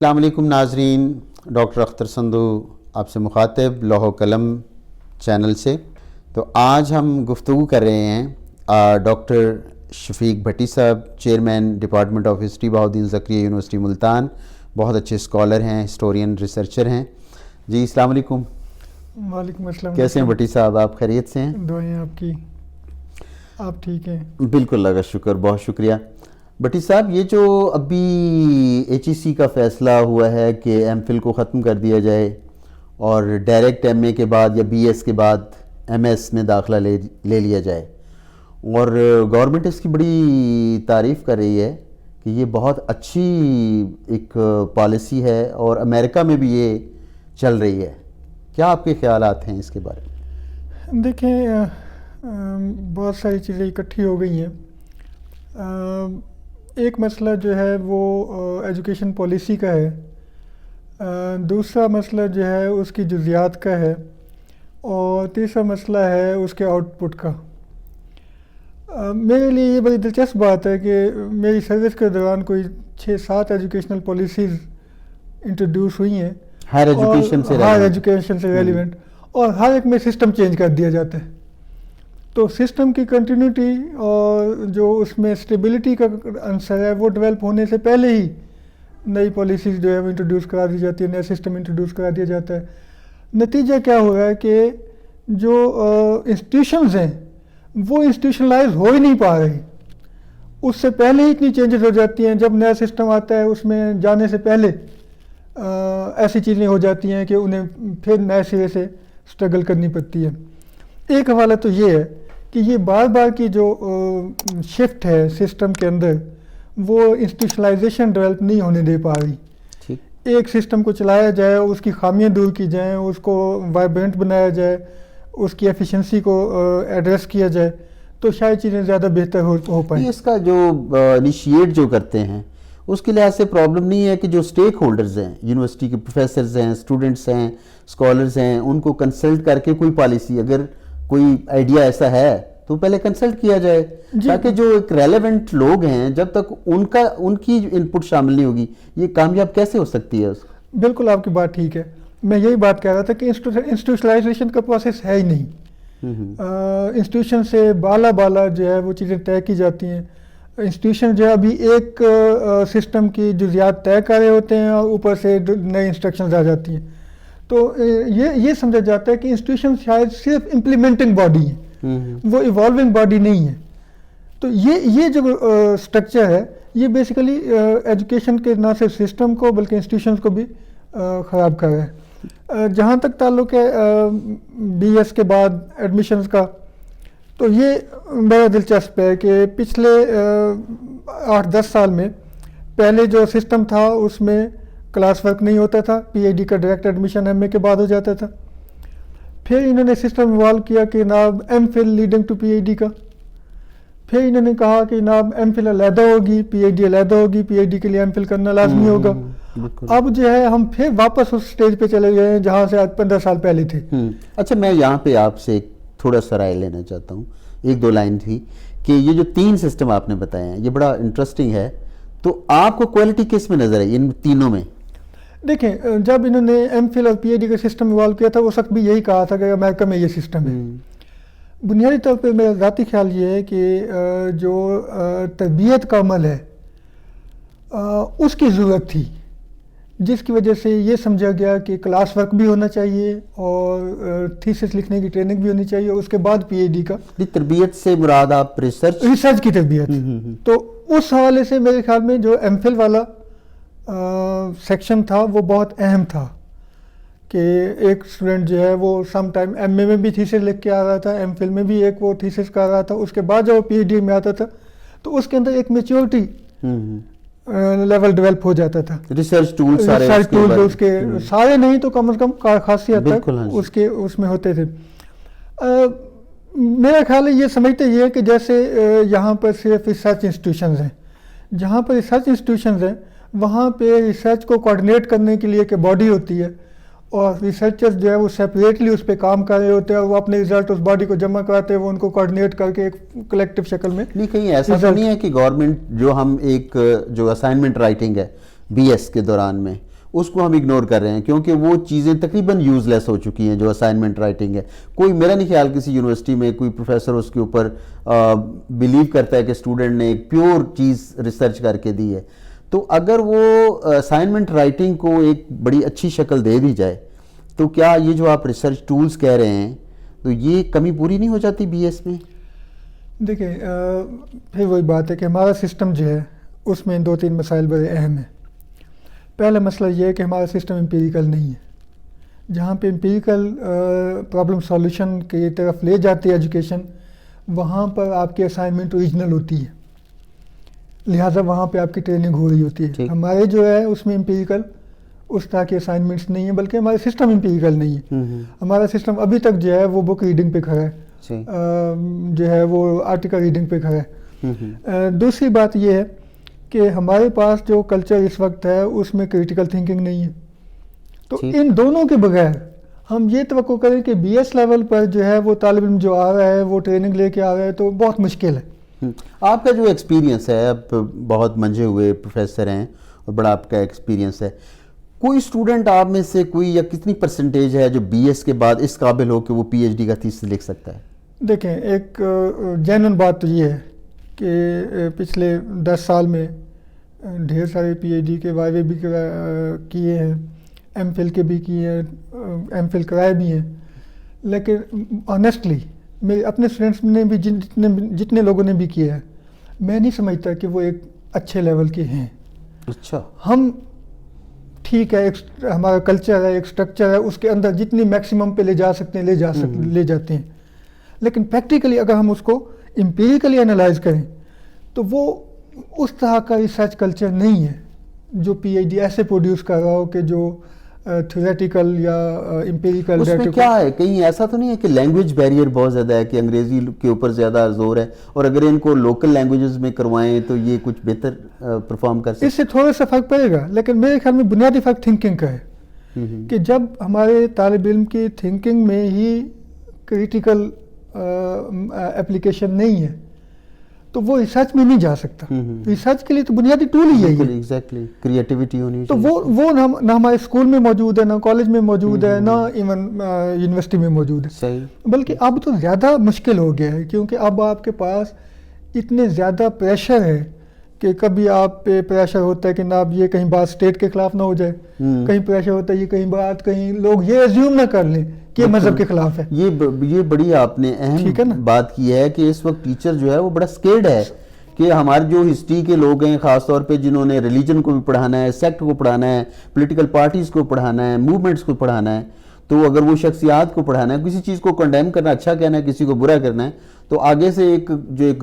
السلام علیکم ناظرین، ڈاکٹر اختر سندھو آپ سے مخاطب لوح و قلم چینل سے۔ تو آج ہم گفتگو کر رہے ہیں ڈاکٹر شفیق بھٹی صاحب، chairman department of history Bahauddin Zakariya university Multan, بہت اچھے اسکالر ہیں، ہسٹورین، ریسرچر ہیں۔ جی السلام علیکم۔ وعلیکم السلام۔ کیسے ہیں بھٹی صاحب؟ آپ خیریت سے ہیں؟ دعائیں آپ کی، آپ ٹھیک ہیں؟ بالکل، اللہ کا شکر، بہت شکریہ۔ بھٹی صاحب، یہ جو ابھی ایچ ای سی کا فیصلہ ہوا ہے کہ ایم فل کو ختم کر دیا جائے اور ڈائریکٹ ایم اے کے بعد یا بی ایس کے بعد ایم ایس میں داخلہ لے لیا جائے، اور گورنمنٹ اس کی بڑی تعریف کر رہی ہے کہ یہ بہت اچھی ایک پالیسی ہے اور امریکہ میں بھی یہ چل رہی ہے، کیا آپ کے خیالات ہیں اس کے بارے میں؟ دیکھیں، بہت ساری چیزیں اکٹھی ہو گئی ہیں۔ ایک مسئلہ جو ہے وہ ایجوکیشن پالیسی کا ہے، دوسرا مسئلہ جو ہے اس کی جزیات کا ہے، اور تیسرا مسئلہ ہے اس کے آؤٹ پٹ کا۔ میرے لیے یہ بڑی دلچسپ بات ہے کہ میری سروس کے دوران کوئی 6-7 ایجوکیشنل پالیسیز انٹروڈیوس ہوئی ہیں، ہائر ایجوکیشن سے ریلیونٹ، اور ہر ایک میں سسٹم چینج کر دیا جاتا ہے۔ تو سسٹم کی کنٹینیوٹی اور جو اس میں اسٹیبلٹی کا عنصر ہے وہ ڈیولپ ہونے سے پہلے ہی نئی پالیسیز جو ہے وہ انٹروڈیوس کرا دی جاتی ہے، نیا سسٹم انٹروڈیوس کرا دیا جاتا ہے۔ نتیجہ کیا ہو رہا ہے کہ جو انسٹیٹیوشنز ہیں وہ انسٹیٹیوشنلائز ہو ہی نہیں پا رہی، اس سے پہلے ہی اتنی چینجز ہو جاتی ہیں۔ جب نیا سسٹم آتا ہے اس میں جانے سے پہلے ایسی چیزیں ہو جاتی ہیں کہ انہیں پھر نئے سرے سے اسٹرگل کرنی پڑتی ہے۔ ایک حوالہ تو یہ ہے کہ یہ بار بار کی جو شفٹ ہے سسٹم کے اندر وہ انسٹیٹیوشنلائزیشن ڈیولپ نہیں ہونے دے پا رہی۔ ایک سسٹم کو چلایا جائے، اس کی خامیاں دور کی جائیں، اس کو وائبرنٹ بنایا جائے، اس کی ایفیشنسی کو ایڈریس کیا جائے تو شاید چیزیں زیادہ بہتر ہو پائیں۔ اس کا جو انیشیٹ جو کرتے ہیں اس کے لحاظ سے پرابلم نہیں ہے کہ جو اسٹیک ہولڈرز ہیں، یونیورسٹی کے پروفیسرز ہیں، اسٹوڈنٹس ہیں، اسکالرز ہیں، ان کو کنسلٹ کر کے کوئی پالیسی، اگر کوئی آئیڈیا ایسا ہے تو پہلے کنسلٹ کیا جائے، تاکہ جو ایک ریلیونٹ لوگ ہیں جب تک ان کی ان پٹ شامل نہیں ہوگی یہ کامیاب کیسے ہو سکتی ہے؟ اس کو بالکل آپ کی بات ٹھیک ہے، میں یہی بات کہہ رہا تھا کہ انسٹیٹیوشنلائزیشن کا پروسیس ہے ہی نہیں۔ انسٹیٹیوشن سے بالا جو ہے وہ چیزیں طے کی جاتی ہیں۔ انسٹیٹیوشن جو ہے ابھی ایک سسٹم کی جزیات طے کر رہے ہوتے ہیں اور اوپر سے نئی انسٹرکشنز آ جاتی ہیں۔ تو یہ سمجھا جاتا ہے کہ انسٹیٹیوشن شاید صرف امپلیمنٹنگ باڈی ہے، وہ ایوالونگ باڈی نہیں ہے۔ تو یہ جو اسٹرکچر ہے یہ بیسیکلی ایجوکیشن کے نہ صرف سسٹم کو بلکہ انسٹیٹیوشنز کو بھی خراب کر رہا ہے۔ جہاں تک تعلق ہے بی ایس کے بعد ایڈمیشنز کا، تو یہ بڑا دلچسپ ہے کہ پچھلے 8-10 سال میں پہلے جو سسٹم تھا اس میں کلاس ورک نہیں ہوتا تھا، پی ایچ ڈی کا ڈائریکٹ ایڈمیشن ایم اے کے بعد ہو جاتا تھا۔ پھر انہوں نے سسٹم ایوالو کیا کہ جناب M Phil leading to P H D کا، پھر انہوں نے کہا کہ جناب ایم فل علیحدہ ہوگی، پی ایچ ڈی علیحدہ ہوگی، پی ایچ ڈی کے لیے ایم فل کرنا لازمی ہوگا۔ اب جو ہے ہم پھر واپس اس سٹیج پہ چلے گئے ہیں جہاں سے آج 15 سال پہلے تھے۔ اچھا، میں یہاں پہ آپ سے تھوڑا سا رائے لینا چاہتا ہوں، 1-2 لائن تھی کہ یہ جو 3 سسٹم آپ نے بتائے ہیں یہ بڑا انٹرسٹنگ ہے، تو آپ کو کوالٹی کس میں نظر آئی ان تینوں میں؟ دیکھیں، جب انہوں نے ایم فل اور پی ایچ ڈی کا سسٹم ایوالو کیا تھا اس وقت بھی یہی کہا تھا کہ امریکہ میں یہ سسٹم ہے۔ بنیادی طور پہ میرا ذاتی خیال یہ ہے کہ جو تربیت کا عمل ہے اس کی ضرورت تھی، جس کی وجہ سے یہ سمجھا گیا کہ کلاس ورک بھی ہونا چاہیے اور تھیسس لکھنے کی ٹریننگ بھی ہونی چاہیے، اس کے بعد پی ایچ ڈی کا۔ تربیت سے مراد آپ ریسرچ کی تربیت۔ تو اس حوالے سے میرے خیال میں جو ایم فل والا سیکشن تھا وہ بہت اہم تھا کہ ایک اسٹوڈنٹ جو ہے وہ سم ٹائم ایم اے میں بھی تھیسس لکھ کے آ رہا تھا، ایم فل میں بھی ایک وہ تھیسس کر رہا تھا، اس کے بعد جب وہ پی ایچ ڈی میں آتا تھا تو اس کے اندر ایک میچورٹی لیول ڈیولپ ہو جاتا تھا۔ ریسرچ ٹولز اس کے سارے نہیں تو کم از کم خاصی حد تک اس میں ہوتے تھے۔ میرا خیال ہے یہ سمجھتے یہ ہے کہ جیسے یہاں پر صرف ریسرچ انسٹیٹیوشنز ہیں، جہاں پر ریسرچ انسٹیٹیوشنز ہیں وہاں پہ ریسرچ کو کوآرڈینیٹ کرنے کے لیے ایک باڈی ہوتی ہے، اور ریسرچرز جو ہے وہ سیپریٹلی اس پہ کام کر رہے ہوتے ہیں، اور وہ اپنے رزلٹ اس باڈی کو جمع کراتے ہیں، وہ ان کو کوآرڈینیٹ کر کے ایک کلیکٹیو شکل میں۔ نہیں، کہیں ایسا تو نہیں ہے کہ گورنمنٹ جو ہم ایک جو اسائنمنٹ رائٹنگ ہے بی ایس کے دوران میں اس کو ہم اگنور کر رہے ہیں کیونکہ وہ چیزیں تقریباً یوز لیس ہو چکی ہیں جو اسائنمنٹ رائٹنگ ہے. کوئی میرا نہیں خیال کسی یونیورسٹی میں کوئی پروفیسر اس کے اوپر بلیو کرتا ہے کہ اسٹوڈنٹ نے ایک پیور چیز ریسرچ کر کے دی ہے. تو اگر وہ اسائنمنٹ رائٹنگ کو ایک بڑی اچھی شکل دے دی جائے تو کیا یہ جو آپ ریسرچ ٹولز کہہ رہے ہیں تو یہ کمی پوری نہیں ہو جاتی بی ایس میں؟ دیکھیں پھر وہی بات ہے کہ ہمارا سسٹم جو ہے اس میں 2-3 مسائل بڑے اہم ہیں. پہلا مسئلہ یہ ہے کہ ہمارا سسٹم امپیریکل نہیں ہے. جہاں پہ امپیریکل پرابلم سولوشن کی طرف لے جاتی ہے ایجوکیشن, وہاں پر آپ کی اسائنمنٹ اوریجنل ہوتی ہے, لہٰذا وہاں پہ آپ کی ٹریننگ ہو رہی ہوتی ہے. ہمارے جو ہے اس میں امپیریکل اس طرح کے اسائنمنٹس نہیں ہیں, بلکہ ہمارا سسٹم امپیریکل نہیں ہے. ہمارا سسٹم ابھی تک جو ہے وہ بک ریڈنگ پہ کھڑا ہے, جو ہے وہ آرٹیکل ریڈنگ پہ کھڑا ہے. دوسری بات یہ ہے کہ ہمارے پاس جو کلچر اس وقت ہے اس میں کریٹیکل تھنکنگ نہیں ہے. تو ان دونوں کے بغیر ہم یہ توقع کریں کہ بی ایس لیول پر جو ہے وہ طالب علم جو آ رہا ہے وہ ٹریننگ لے کے آ رہا ہے تو بہت مشکل ہے. آپ کا جو ایکسپیرینس ہے, آپ بہت منجھے ہوئے پروفیسر ہیں اور بڑا آپ کا ایکسپیرینس ہے, کوئی اسٹوڈنٹ آپ میں سے کوئی یا کتنی پرسنٹیج ہے جو بی ایس کے بعد اس قابل ہو کہ وہ پی ایچ ڈی کا تھیسس لکھ سکتا ہے؟ دیکھیں ایک جینون بات تو یہ ہے کہ پچھلے 10 سال میں ڈھیر سارے پی ایچ ڈی کے وائوے بھی کیے ہیں, ایم فل کے بھی کیے ہیں, ایم فل کرائے بھی ہیں, لیکن آنیسٹلی میرے اپنے اسٹوڈنٹس نے بھی جتنے لوگوں نے بھی کیا ہے, میں نہیں سمجھتا کہ وہ ایک اچھے لیول کے ہیں. اچھا, ہم ٹھیک ہے, ہمارا کلچر ہے, ایک اسٹرکچر ہے, اس کے اندر جتنی میکسیمم پہ لے جا سکتے ہیں لے جاتے ہیں, لیکن پریکٹیکلی اگر ہم اس کو امپیریکلی انالائز کریں تو وہ اس طرح کا ریسرچ کلچر نہیں ہے جو پی ایچ ڈی ایسے پروڈیوس کر رہا ہو کہ جو تھیوریٹیکل یا امپیریکل. اس میں کیا ہے, کہیں ایسا تو نہیں ہے کہ لینگویج بیریئر بہت زیادہ ہے کہ انگریزی کے اوپر زیادہ زور ہے اور اگر ان کو لوکل لینگویجز میں کروائیں تو یہ کچھ بہتر پرفارم کر سکتے؟ اس سے تھوڑا سا فرق پڑے گا, لیکن میرے خیال میں بنیادی فرق تھنکنگ کا ہے کہ جب ہمارے طالب علم کی تھنکنگ میں ہی کریٹیکل اپلیکیشن نہیں ہے تو وہ ریسرچ میں نہیں جا سکتا. ریسرچ کے لیے تو بنیادی ٹول ہی یہی ہے. ایگزیکٹلی, کریٹیوٹی ہونی تو وہ نہ ہمارے اسکول میں موجود ہے, نہ کالج میں موجود ہے, نہ ایون یونیورسٹی میں موجود ہے. صحیح. بلکہ اب تو زیادہ مشکل ہو گیا ہے کیونکہ اب آپ کے پاس اتنے زیادہ پریشر ہے کہ کبھی آپ پہ پریشر ہوتا ہے کہ نہ اب یہ کہیں بات اسٹیٹ کے خلاف نہ ہو جائے, کہیں پریشر ہوتا ہے یہ کہیں لوگ یہ ایزیوم نہ کر لیں کہ مذہب کے خلاف ہے. یہ بڑی آپ نے اہم بات کی ہے کہ اس وقت ٹیچر جو ہے وہ بڑا سکیئرڈ ہے کہ ہمارے جو ہسٹری کے لوگ ہیں خاص طور پہ جنہوں نے ریلیجن کو بھی پڑھانا ہے, سیکٹ کو پڑھانا ہے, پولیٹیکل پارٹیز کو پڑھانا ہے, موومنٹس کو پڑھانا ہے, تو اگر وہ شخصیات کو پڑھانا ہے, کسی چیز کو کنڈیم کرنا, اچھا کہنا ہے, کسی کو برا کرنا ہے, تو آگے سے ایک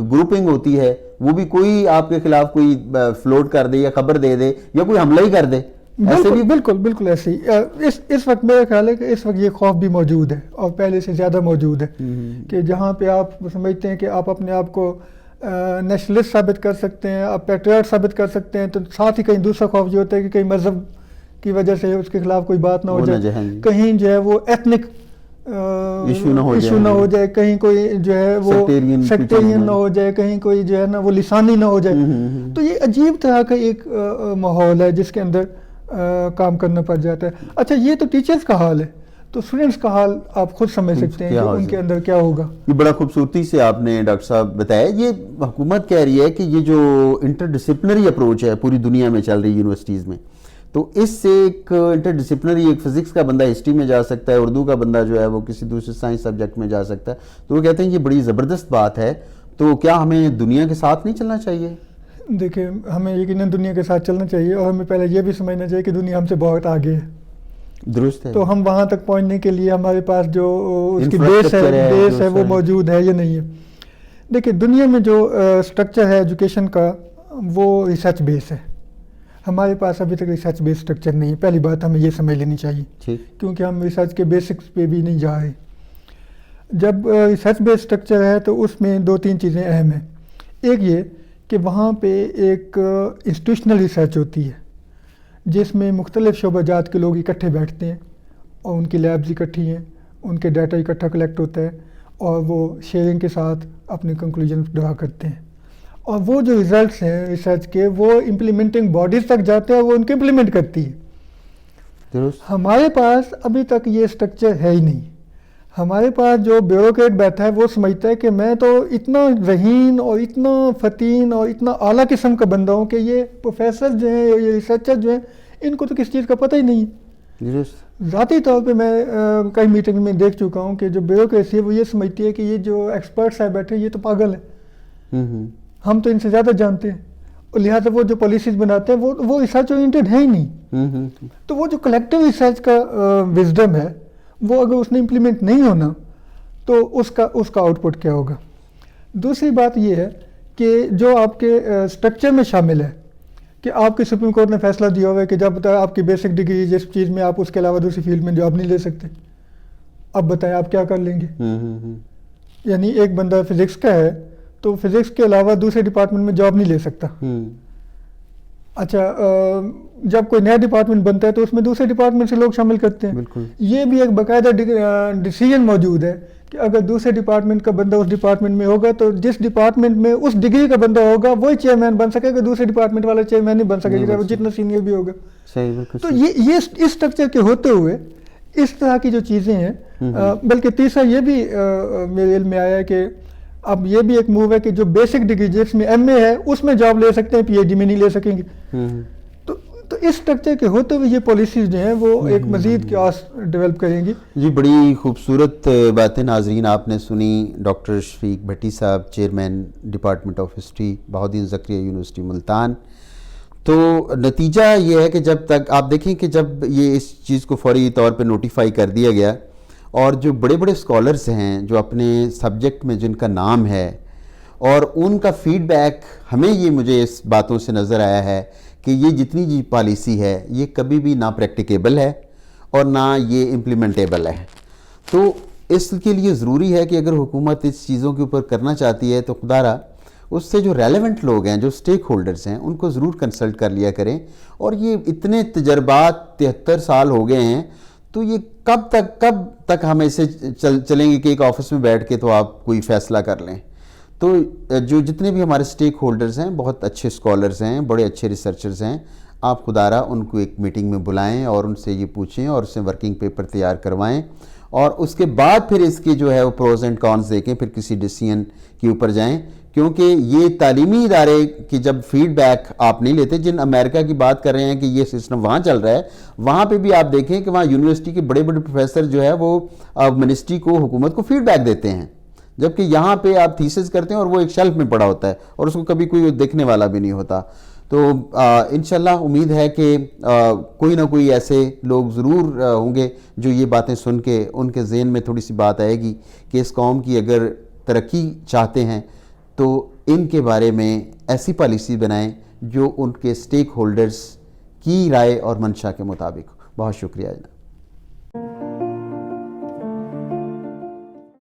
گروپنگ ہوتی ہے وہ بھی کوئی آپ کے خلاف کوئی فلوٹ کر دے یا خبر دے دے یا کوئی حملہ ہی کر دے. بالکل ایسے ہی اس وقت میرا خیال ہے کہ اس وقت یہ خوف بھی موجود ہے اور پہلے سے زیادہ موجود ہے کہ جہاں پہ آپ سمجھتے ہیں کہ آپ اپنے آپ کو نیشنلسٹ ثابت کر سکتے ہیں, آپ پیٹریاٹ ثابت کر سکتے ہیں, تو ساتھ ہی کہیں دوسرا خوف یہ ہوتا ہے کہ کہیں مذہب کی وجہ سے اس کے خلاف کوئی بات نہ ہو جائے, کہیں جو ہے وہ ایتھنک ایشو نہ ہو جائے, کہیں کوئی جو ہے وہ سیکٹیرین نہ ہو جائے, کہیں کوئی جو ہے نا وہ لسانی نہ ہو جائے. تو یہ عجیب طرح کا ایک ماحول ہے جس کے اندر کام کرنا پڑ جاتا ہے. اچھا یہ تو ٹیچرز کا حال ہے, تو اسٹوڈنٹس کا حال آپ خود سمجھ سکتے ہیں کہ ان کے اندر کیا ہوگا. یہ بڑا خوبصورتی سے آپ نے ڈاکٹر صاحب بتایا. یہ حکومت کہہ رہی ہے کہ یہ جو انٹر ڈسپلنری اپروچ ہے پوری دنیا میں چل رہی یونیورسٹیز میں, تو اس سے ایک انٹر ڈسپلنری, ایک فزکس کا بندہ ہسٹری میں جا سکتا ہے, اردو کا بندہ جو ہے وہ کسی دوسرے سائنس سبجیکٹ میں جا سکتا ہے. تو وہ کہتے ہیں یہ بڑی زبردست بات ہے, تو کیا ہمیں دنیا کے ساتھ نہیں چلنا چاہیے؟ دیکھیں ہمیں یقیناً دنیا کے ساتھ چلنا چاہیے اور ہمیں پہلے یہ بھی سمجھنا چاہیے کہ دنیا ہم سے بہت آگے ہے. درست ہے. تو ہم وہاں تک پہنچنے کے لیے ہمارے پاس جو اس کی بیس ہے وہ موجود ہے یا نہیں ہے. دیکھیں دنیا میں جو اسٹرکچر ہے ایجوکیشن کا وہ ریسرچ بیس ہے. ہمارے پاس ابھی تک ریسرچ بیس اسٹرکچر نہیں ہے. پہلی بات ہمیں یہ سمجھ لینی چاہیے کیونکہ ہم ریسرچ کے بیسکس پہ بھی نہیں جا رہے. جب ریسرچ بیس اسٹرکچر ہے تو اس میں 2-3 چیزیں اہم ہیں. ایک یہ کہ وہاں پہ ایک انسٹیٹیوشنل ریسرچ ہوتی ہے جس میں مختلف شعبہ جات کے لوگ اکٹھے بیٹھتے ہیں اور ان کی لیبز اکٹھی ہیں, ان کے ڈیٹا اکٹھا کلیکٹ ہوتا ہے اور وہ شیئرنگ کے ساتھ اپنے کنکلوژن ڈرا کرتے ہیں, اور وہ جو ریزلٹس ہیں ریسرچ کے وہ امپلیمنٹنگ باڈیز تک جاتے ہیں, وہ ان کو امپلیمنٹ کرتی ہے. درست. ہمارے پاس ابھی تک یہ اسٹرکچر ہے ہی نہیں. ہمارے پاس جو بیوروکریٹ بیٹھا ہے وہ سمجھتا ہے کہ میں تو اتنا ذہین اور اتنا فتین اور اتنا اعلیٰ قسم کا بندہ ہوں کہ یہ پروفیسر جو ہیں یہ ریسرچر جو ہیں ان کو تو کس چیز کا پتہ ہی نہیں ہے. درست. ذاتی طور پہ میں کئی میٹنگ میں دیکھ چکا ہوں کہ جو بیوروکریسی ہے وہ یہ سمجھتی ہے کہ یہ جو ایکسپرٹس ہیں بیٹھے یہ تو پاگل ہیں, ہم تو ان سے زیادہ جانتے ہیں, اور لہٰذا وہ جو پالیسیز بناتے ہیں وہ ریسرچ اورینٹیڈ ہے ہی نہیں. تو وہ جو کلیکٹیو ریسرچ کا وزڈم ہے وہ اگر اس نے امپلیمنٹ نہیں ہونا تو اس کا آؤٹ پٹ کیا ہوگا. دوسری بات یہ ہے کہ جو آپ کے اسٹرکچر میں شامل ہے کہ آپ کے سپریم کورٹ نے فیصلہ دیا ہوا ہے کہ جب آپ کی بیسک ڈگری جس چیز میں آپ اس کے علاوہ دوسری فیلڈ میں جاب نہیں لے سکتے, اب بتائیں آپ کیا کر لیں گے. یعنی ایک بندہ فزکس کا ہے تو فزکس کے علاوہ دوسرے ڈپارٹمنٹ میں جاب نہیں لے سکتا. اچھا, جب کوئی نیا ڈپارٹمنٹ بنتا ہے تو اس میں دوسرے ڈپارٹمنٹ سے لوگ شامل کرتے ہیں. یہ بھی ایک باقاعدہ ڈیسیجن موجود ہے کہ اگر دوسرے ڈپارٹمنٹ کا بندہ اس ڈپارٹمنٹ میں ہوگا تو جس ڈپارٹمنٹ میں اس ڈگری کا بندہ ہوگا وہی چیئرمین بن سکے گا, دوسرے ڈپارٹمنٹ والا چیئرمین نہیں بن سکے گا وہ جتنا سینئر بھی ہوگا. تو یہ اس اسٹرکچر کے ہوتے ہوئے اس طرح کی جو چیزیں ہیں, بلکہ تیسرا یہ بھی میرے علم میں آیا ہے کہ اب یہ بھی ایک موو ہے کہ جو بیسک ڈگری جس میں ایم اے ہے اس میں جاب لے سکتے ہیں, پی ایچ ڈی میں نہیں لے سکیں گے. تو اس اسٹرکچر کے ہوتے ہوئے یہ پالیسیز جو ہیں وہ ایک مزید قیاس ڈیولپ کریں گی. جی بڑی خوبصورت باتیں ناظرین آپ نے سنی. ڈاکٹر شفیق بھٹی صاحب, chairman department of history Bahauddin Zakariya university Multan. تو نتیجہ یہ ہے کہ جب تک آپ دیکھیں کہ جب یہ اس چیز کو فوری طور پہ نوٹیفائی کر دیا گیا اور جو بڑے بڑے اسکالرز ہیں جو اپنے سبجیکٹ میں جن کا نام ہے اور ان کا فیڈ بیک ہمیں یہ مجھے اس باتوں سے نظر آیا ہے کہ یہ جتنی جی پالیسی ہے یہ کبھی بھی نہ پریکٹیکیبل ہے اور نہ یہ امپلیمنٹیبل ہے. تو اس کے لیے ضروری ہے کہ اگر حکومت اس چیزوں کے اوپر کرنا چاہتی ہے تو خدا اس سے جو ریلیونٹ لوگ ہیں, جو سٹیک ہولڈرز ہیں, ان کو ضرور کنسلٹ کر لیا کریں. اور یہ اتنے تجربات 73 سال ہو گئے ہیں تو یہ کب تک ہم ایسے چلیں گے کہ ایک آفس میں بیٹھ کے تو آپ کوئی فیصلہ کر لیں. تو جو جتنے بھی ہمارے سٹیک ہولڈرز ہیں بہت اچھے اسکالرز ہیں, بڑے اچھے ریسرچرز ہیں, آپ خدا ان کو ایک میٹنگ میں بلائیں اور ان سے یہ پوچھیں اور اس سے ورکنگ پیپر تیار کروائیں اور اس کے بعد پھر اس کی جو ہے وہ پروز اینڈ کونس دیکھیں, پھر کسی ڈیسیژن کے اوپر جائیں. کیونکہ یہ تعلیمی ادارے کی جب فیڈ بیک آپ نہیں لیتے, جن امریکہ کی بات کر رہے ہیں کہ یہ سسٹم وہاں چل رہا ہے, وہاں پہ بھی آپ دیکھیں کہ وہاں یونیورسٹی کے بڑے بڑے پروفیسر جو ہے وہ منسٹری کو, حکومت کو فیڈ بیک دیتے ہیں, جبکہ یہاں پہ آپ تھیسس کرتے ہیں اور وہ ایک شیلف میں پڑا ہوتا ہے اور اس کو کبھی کوئی دیکھنے والا بھی نہیں ہوتا. تو انشاءاللہ امید ہے کہ کوئی نہ کوئی ایسے لوگ ضرور ہوں گے جو یہ باتیں سن کے ان کے ذہن میں تھوڑی سی بات آئے گی کہ اس قوم کی اگر ترقی چاہتے ہیں تو ان کے بارے میں ایسی پالیسی بنائیں جو ان کے سٹیک ہولڈرز کی رائے اور منشا کے مطابق. بہت شکریہ جناب.